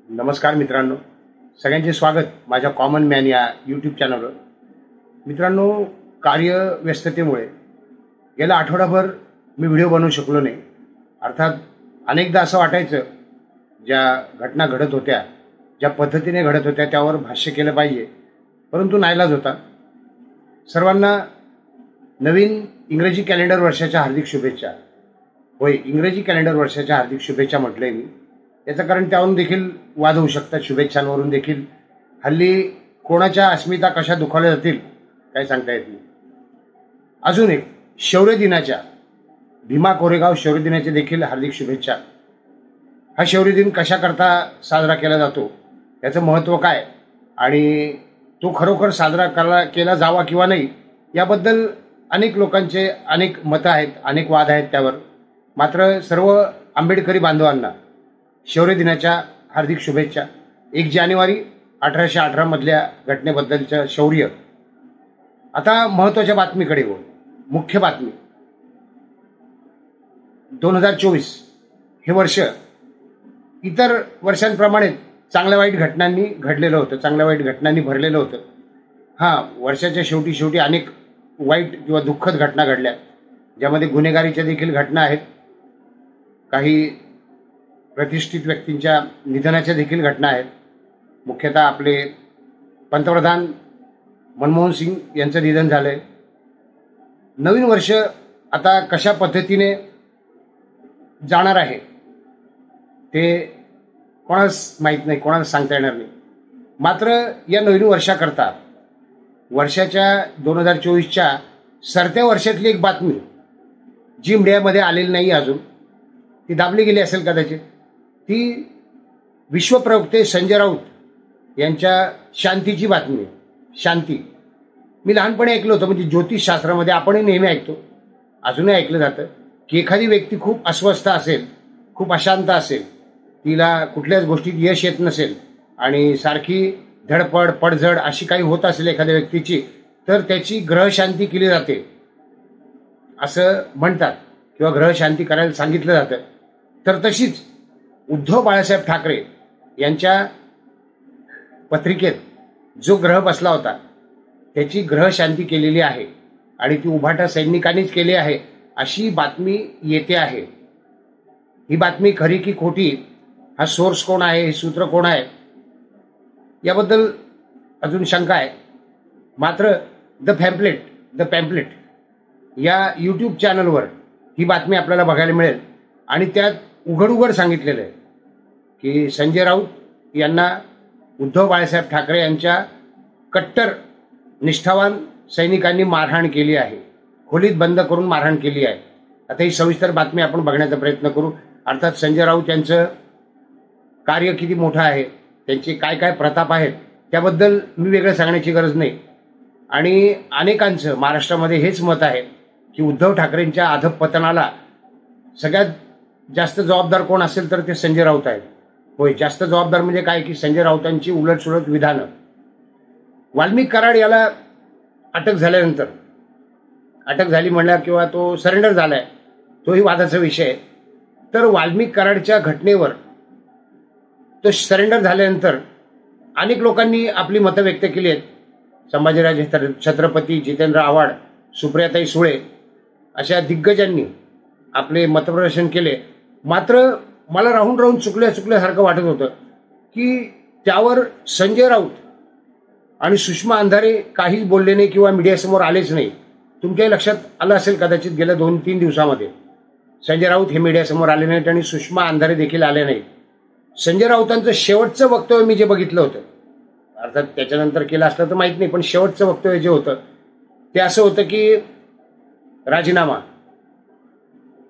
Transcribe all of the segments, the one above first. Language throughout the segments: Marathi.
नमस्कार मित्रांनो, सगळ्यांचे स्वागत माझ्या कॉमन मॅन या यूट्यूब चॅनलवर. मित्रांनो, कार्यव्यस्ततेमुळे गेल्या आठवडाभर मी व्हिडिओ बनवू शकलो नाही. अर्थात अनेकदा असं वाटायचं ज्या घटना घडत होत्या, ज्या पद्धतीने घडत होत्या त्यावर भाष्य केलं पाहिजे, परंतु नाईलाज होता. सर्वांना नवीन इंग्रजी कॅलेंडर वर्षाच्या हार्दिक शुभेच्छा. होय, इंग्रजी कॅलेंडर वर्षाच्या हार्दिक शुभेच्छा म्हटलंय मी. याचं कारण त्यावरून देखील वाद होऊ शकतात, शुभेच्छांवरून देखील. हल्ली कोणाच्या अस्मिता कशा दुखावल्या जातील काय सांगता येत नाही. अजून एक, शौर्य दिनाच्या, भीमा कोरेगाव शौर्य दिनाच्या देखील हार्दिक शुभेच्छा. हा शौर्य दिन कशाकरता साजरा केला जातो, याचं महत्त्व काय आणि तो खरोखर साजरा केला जावा किंवा नाही याबद्दल अनेक लोकांचे अनेक मतं आहेत, अनेक वाद आहेत त्यावर. मात्र सर्व आंबेडकरी बांधवांना शौर्य दिनाच्या हार्दिक शुभेच्छा. 1 जानेवारी 1818 मधल्या घटनेबद्दलचं शौर्य. आता महत्त्वाच्या बातमीकडे येऊ. मुख्य बातमी, 2024 हे वर्ष इतर वर्षांप्रमाणे चांगल्या वाईट घटनांनी घडलेलं होतं, चांगल्या वाईट घटनांनी भरलेलं होतं. वर्षाच्या शेवटी अनेक वाईट किंवा दुःखद घटना घडल्या, ज्यामध्ये गुन्हेगारीच्या देखील घटना आहेत, काही प्रतिष्ठित व्यक्तींच्या निधनाच्या देखील घटना आहेत. मुख्यतः आपले पंतप्रधान मनमोहन सिंग यांचं निधन झालंय. नवीन वर्ष आता कशा पद्धतीने जाणार आहे ते कोणास माहीत नाही, कोणाला सांगता येणार नाही. मात्र या नवीन वर्षाकरता वर्षाच्या 2024च्या सरत्या वर्षातली एक बातमी जी मीडियामध्ये आलेली नाही अजून, ती दाबली गेली असेल कदाचित. ती विश्वप्रवक्ते संजय राऊत यांच्या शांतीची बातमी आहे. शांती मी लहानपणी ऐकलं होतं, म्हणजे ज्योतिषशास्त्रामध्ये आपणही नेहमी ऐकतो, अजूनही ऐकलं जातं की एखादी व्यक्ती खूप अस्वस्थ असेल, खूप अशांत असेल, तिला कुठल्याच गोष्टीत यश येत नसेल आणि सारखी धडपड पडझड अशी काही होत असेल एखाद्या व्यक्तीची, तर त्याची ग्रहशांती केली जाते असं म्हणतात किंवा ग्रहशांती करायला सांगितलं जातं. तर तशीच उद्धव बाळासाहेब ठाकरे यांच्या पत्रिकेत जो ग्रह बसला होता त्याची ग्रहशांती केलेली आहे आणि ती उभाटा सैनिकांनीच केली आहे अशी बातमी येते आहे. ही बातमी खरी की खोटी, हा सोर्स कोण आहे, हे सूत्र कोण आहे, याबद्दल अजून शंका आहे. मात्र द पॅम्पलेट या यूट्यूब चॅनलवर ही बातमी आपल्याला बघायला मिळेल आणि त्यात उघड सांगितलेलं आहे की संजय राऊत यांना उद्धव बाळासाहेब ठाकरे यांच्या कट्टर निष्ठावान सैनिकांनी मारहाण केली आहे, खोलीत बंद करून मारहाण केली आहे. आता ही सविस्तर बातमी आपण बघण्याचा प्रयत्न करू. अर्थात संजय राऊत यांचं कार्य किती मोठं आहे, त्यांचे काय काय प्रताप आहेत त्याबद्दल मी वेगळं सांगण्याची गरज नाही. आणि अनेकांचं महाराष्ट्रामध्ये हेच मत आहे की उद्धव ठाकरेंच्या अधःपतनाला सगळ्यात जास्त जबाबदार कोण असेल तर ते संजय राऊत आहेत. होय, जास्त जबाबदार म्हणजे काय की संजय राऊतांची उलटसुलट विधानं. वाल्मिक कराड याला अटक झाली म्हणल्या किंवा तो सरेंडर झालाय, तोही वादाचा विषय आहे. तर वाल्मिक कराडच्या घटनेवर तो सरेंडर झाल्यानंतर अनेक लोकांनी आपली मतं व्यक्त केली आहेत. संभाजीराजे छत्रपती, जितेंद्र आव्हाड, सुप्रियाताई सुळे अशा दिग्गजांनी आपले मतप्रदर्शन केले. मात्र मला राहून चुकल्यासारखं वाटत होतं की त्यावर संजय राऊत आणि सुषमा अंधारे काहीच बोलले नाही किंवा मीडियासमोर आलेच नाही. तुमच्याही लक्षात आलं असेल कदाचित गेल्या 2-3 दिवसामध्ये संजय राऊत हे मीडियासमोर आले नाहीत आणि सुषमा अंधारे देखील आले नाहीत. संजय राऊतांचं शेवटचं वक्तव्य मी जे बघितलं होतं, अर्थात त्याच्यानंतर केलं असलं तर माहीत नाही, पण शेवटचं वक्तव्य जे होतं ते असं होतं की राजीनामा,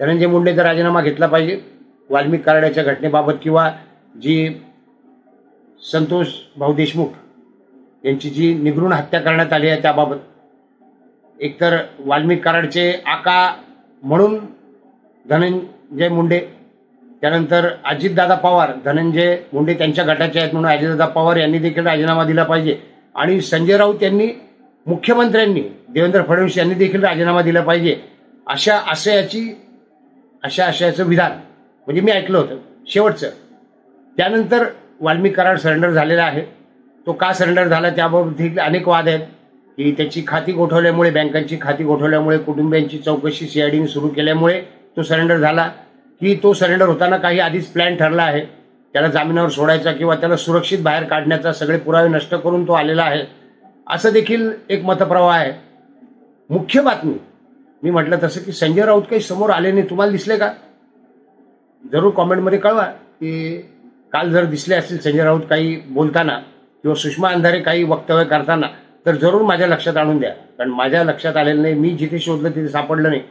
धनंजय मुंडेचा राजीनामा घेतला पाहिजे वाल्मिक कराडाच्या घटनेबाबत किंवा जी संतोष भाऊ देशमुख यांची जी निगृण हत्या करण्यात आली आहे त्याबाबत. एकतर वाल्मिक कराडचे आका म्हणून धनंजय मुंडे, त्यानंतर अजितदादा पवार, धनंजय मुंडे त्यांच्या गटाचे आहेत म्हणून अजितदादा पवार यांनी देखील राजीनामा दिला पाहिजे आणि संजय राऊत यांनी, मुख्यमंत्र्यांनी देवेंद्र फडणवीस यांनी देखील राजीनामा दिला पाहिजे अशा आशयाचं विधान म्हणजे मी ऐकलं होतं शेवटचं. त्यानंतर वाल्मिक कराड सरेंडर झालेला आहे. तो का सरेंडर झाला त्याबाबतीत अनेक वाद आहेत की त्याची खाती गोठवल्यामुळे, बँकांची खाती गोठवल्यामुळे, कुटुंबियांची चौकशी सीआयडीने सुरू केल्यामुळे तो सरेंडर झाला, की तो सरेंडर होताना काही आधीच प्लॅन ठरला आहे, त्याला जामिनावर सोडायचा किंवा त्याला सुरक्षित बाहेर काढण्याचा सगळे पुरावे नष्ट करून तो आलेला आहे, असं देखील एक मतप्रवाह आहे. मुख्य बातमी मी म्हटलं तसं की संजय राऊत काही समोर आले नाही. तुम्हाला दिसले का? जरूर कॉमेंटमध्ये कळवा की काल जर दिसले असतील संजय राऊत काही बोलताना किंवा सुषमा अंधारे काही वक्तव्य करताना, तर जरूर माझ्या लक्षात आणून द्या, कारण माझ्या लक्षात आलेलं नाही. मी जिथे शोधलं तिथे सापडलं नाही.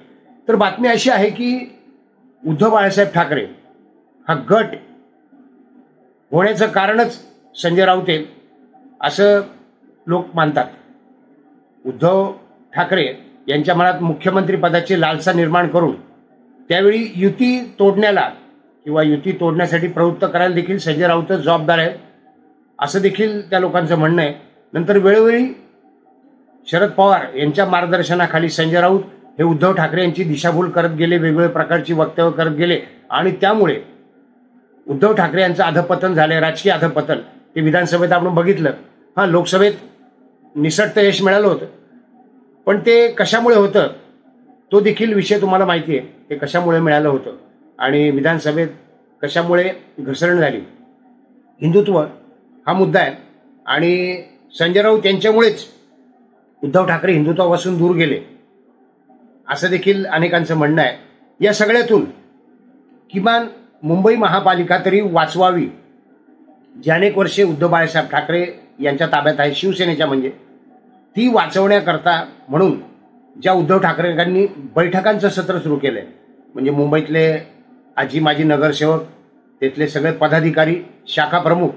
तर बातमी अशी आहे की उद्धव बाळासाहेब ठाकरे हा गट होण्याचं कारणच संजय राऊत आहे असं लोक मानतात. उद्धव ठाकरे यांच्या मनात मुख्यमंत्री पदाची लालसा निर्माण करून त्यावेळी युती तोडण्याला किंवा युती तोडण्यासाठी प्रवृत्त करायला देखील संजय राऊतच जबाबदार आहे असं देखील त्या लोकांचं म्हणणं आहे. नंतर वेळोवेळी शरद पवार यांच्या मार्गदर्शनाखाली संजय राऊत हे उद्धव ठाकरे यांची दिशाभूल करत गेले, वेगवेगळ्या प्रकारची वक्तव्य करत गेले आणि त्यामुळे उद्धव ठाकरे यांचं अधपतन झाले, राजकीय अधपतन. ते विधानसभेत आपण बघितलं. लोकसभेत निसटतं यश मिळालं होतं, पण ते कशामुळे होतं तो देखील विषय तुम्हाला माहिती आहे. ते कशामुळे मिळालं होतं आणि विधानसभेत कशामुळे घसरण झाली. हिंदुत्व हा मुद्दा आहे आणि संजय राऊत यांच्यामुळेच उद्धव ठाकरे हिंदुत्वापासून दूर गेले असं देखील अनेकांचं म्हणणं आहे. या सगळ्यातून किमान मुंबई महापालिका तरी वाचवावी, जी अनेक वर्षे उद्धव बाळासाहेब ठाकरे यांच्या ताब्यात आहे, शिवसेनेच्या म्हणजे, ती वाचवण्याकरता म्हणून ज्या उद्धव ठाकरेंनी बैठकांचं सत्र सुरू केलंय, म्हणजे मुंबईतले आजी माजी नगरसेवक, तिथले सगळे पदाधिकारी, शाखा प्रमुख,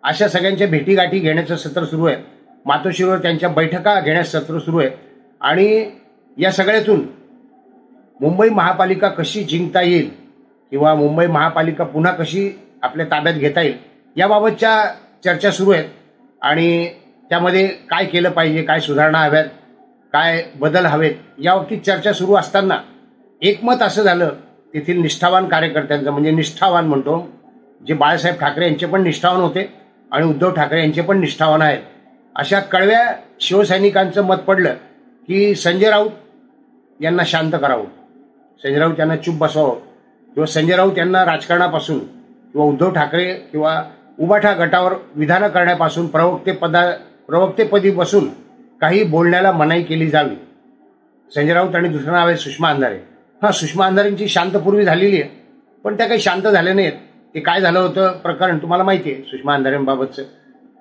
अशा सगळ्यांच्या भेटीगाठी घेण्याचं सत्र सुरू आहे. मातोश्रीवर त्यांच्या बैठका घेण्याचं सत्र सुरू आहे आणि या सगळ्यातून मुंबई महापालिका कशी जिंकता येईल किंवा मुंबई महापालिका पुन्हा कशी आपल्या ताब्यात घेता येईल याबाबतच्या चर्चा सुरू आहेत आणि त्यामध्ये काय केलं पाहिजे, काय सुधारणा हव्यात, काय बदल हवेत याबाबतीत चर्चा सुरू असताना एकमत असं झालं तेथील निष्ठावान कार्यकर्त्यांचं, म्हणजे निष्ठावान म्हणतो, जे बाळासाहेब ठाकरे यांचे पण निष्ठावान होते आणि उद्धव ठाकरे यांचे पण निष्ठावान आहेत, अशा कळव्या शिवसैनिकांचं मत पडलं की संजय राऊत यांना शांत करावं, संजय राऊत यांना चूप बसवावं किंवा संजय राऊत यांना राजकारणापासून किंवा उद्धव ठाकरे किंवा उबाठा गटावर विधानं करण्यापासून प्रवक्तेपदी बसून काही बोलण्याला मनाई केली जावी. संजय राऊत आणि दुसरं नाव आहे सुषमा अंधारे. सुषमा अंधारेंची शांतपूर्वी झालेली आहे, पण त्या काही शांत झाल्या नाहीत. ते काय झालं होतं प्रकरण तुम्हाला माहिती आहे. सुषमा अंधारेंबाबतचं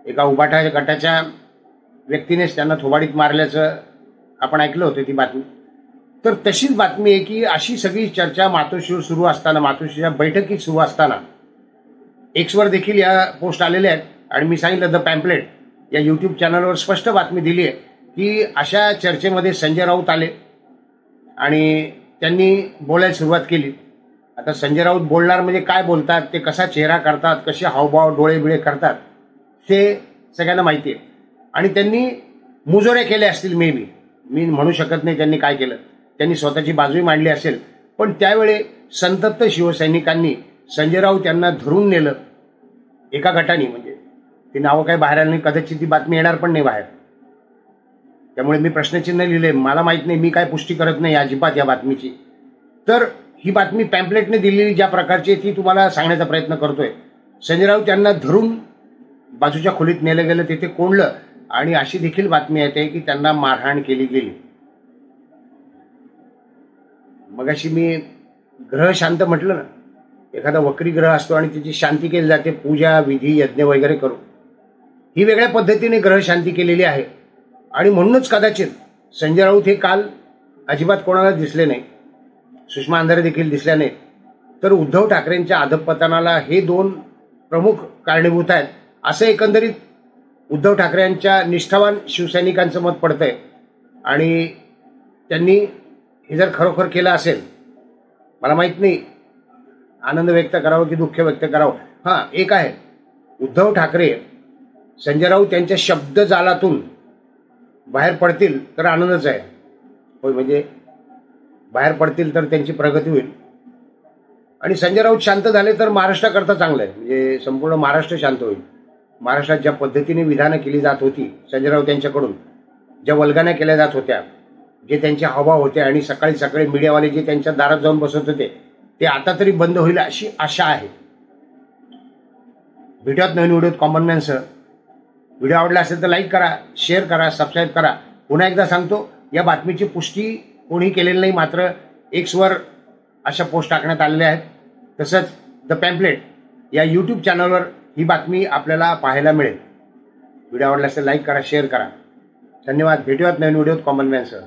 एका उबाठा गटाच्या व्यक्तीनेच त्यांना थोबाडीत मारल्याचं आपण ऐकलं होतं ती बातमी. तर तशीच बातमी आहे की अशी सगळी चर्चा मातोश्रीवर सुरू असताना, मातोश्रीच्या बैठकीत सुरू असताना एक्सवर देखील या पोस्ट आलेल्या आहेत आणि मी सांगितलं द पॅम्पलेट या यूट्यूब चॅनलवर स्पष्ट बातमी दिली आहे की अशा चर्चेमध्ये संजय राऊत आले आणि त्यांनी बोलायला सुरुवात केली. आता संजय राऊत बोलणार म्हणजे काय बोलतात, ते कसा चेहरा करतात, कसे हावभाव डोळे बिळे करतात ते सगळ्यांना माहिती आहे आणि त्यांनी मुजोऱ्या केल्या असतील. मी म्हणू शकत नाही त्यांनी काय केलं, त्यांनी स्वतःची बाजूही मांडली असेल, पण त्यावेळी संतप्त शिवसैनिकांनी संजय राऊत यांना धरून नेलं एका गटाने. म्हणजे ती नावं काही बाहेर आली नाही, कदाचित ती बातमी येणार पण नाही बाहेर. त्यामुळे मी प्रश्नचिन्ह लिहिले. मला माहित नाही, मी काय पुष्टी करत नाही अजिबात या बातमीची. तर ही बातमी पॅम्पलेटने दिलेली ज्या प्रकारची ती तुम्हाला सांगण्याचा प्रयत्न करतोय. संजय राऊत यांना धरून बाजूच्या खोलीत नेलं गेलं, तिथे कोंडलं आणि अशी देखील बातमी येते की त्यांना मारहाण केली गेली. मगाशी मी ग्रह शांत म्हटलं ना, एखादा वक्री ग्रह असतो आणि त्याची शांती केली जाते पूजा विधी यज्ञ वगैरे करून. ही वेगळ्या पद्धतीने ग्रह शांती केलेली आहे आणि म्हणूनच कदाचित संजय राऊत हे काल अजिबात कोणाला दिसले नाही, सुषमा अंधारे देखील दिसल्या नाहीत. तर उद्धव ठाकरेंच्या अधपतनाला हे दोन प्रमुख कारणीभूत आहेत असं एकंदरीत उद्धव ठाकरे यांच्या निष्ठावान शिवसैनिकांचं मत पडतंय आणि त्यांनी हे जर खरोखर केलं असेल, मला माहित नाही आनंद व्यक्त करावं की दुःख व्यक्त करावं. एक आहे, उद्धव ठाकरे संजय राऊत यांच्या शब्दजालातून बाहेर पडतील तर आनंदच आहे. होय, म्हणजे बाहेर पडतील तर त्यांची प्रगती होईल. आणि संजय राऊत शांत झाले तर महाराष्ट्राकरता चांगलं आहे, म्हणजे संपूर्ण महाराष्ट्र शांत होईल. महाराष्ट्रात ज्या पद्धतीने विधानं केली जात होती संजय राऊत यांच्याकडून, ज्या वल्गना केल्या जात होत्या, जे त्यांचे हावभाव होते आणि सकाळी सकाळी मीडियावाले जे त्यांच्या दारात जाऊन बसत होते ते आता तरी बंद होईल अशी आशा आहे. भेटूयात नवीन व्हिडिओत कॉमन मॅनसह. व्हिडिओ आवडला असेल तर लाईक करा, शेअर करा, सबस्क्राईब करा. पुन्हा एकदा सांगतो, या बातमीची पुष्टी कोणी केलेली नाही, मात्र एक्सवर अशा पोस्ट टाकण्यात आलेल्या आहेत. तसंच द पॅम्पलेट या यूट्यूब चॅनलवर ही बातमी आपल्याला पाहायला मिळेल. व्हिडिओ आवडला असेल लाईक करा, शेअर करा. धन्यवाद. भेटूयात नवीन व्हिडिओत कॉमन मॅनसह.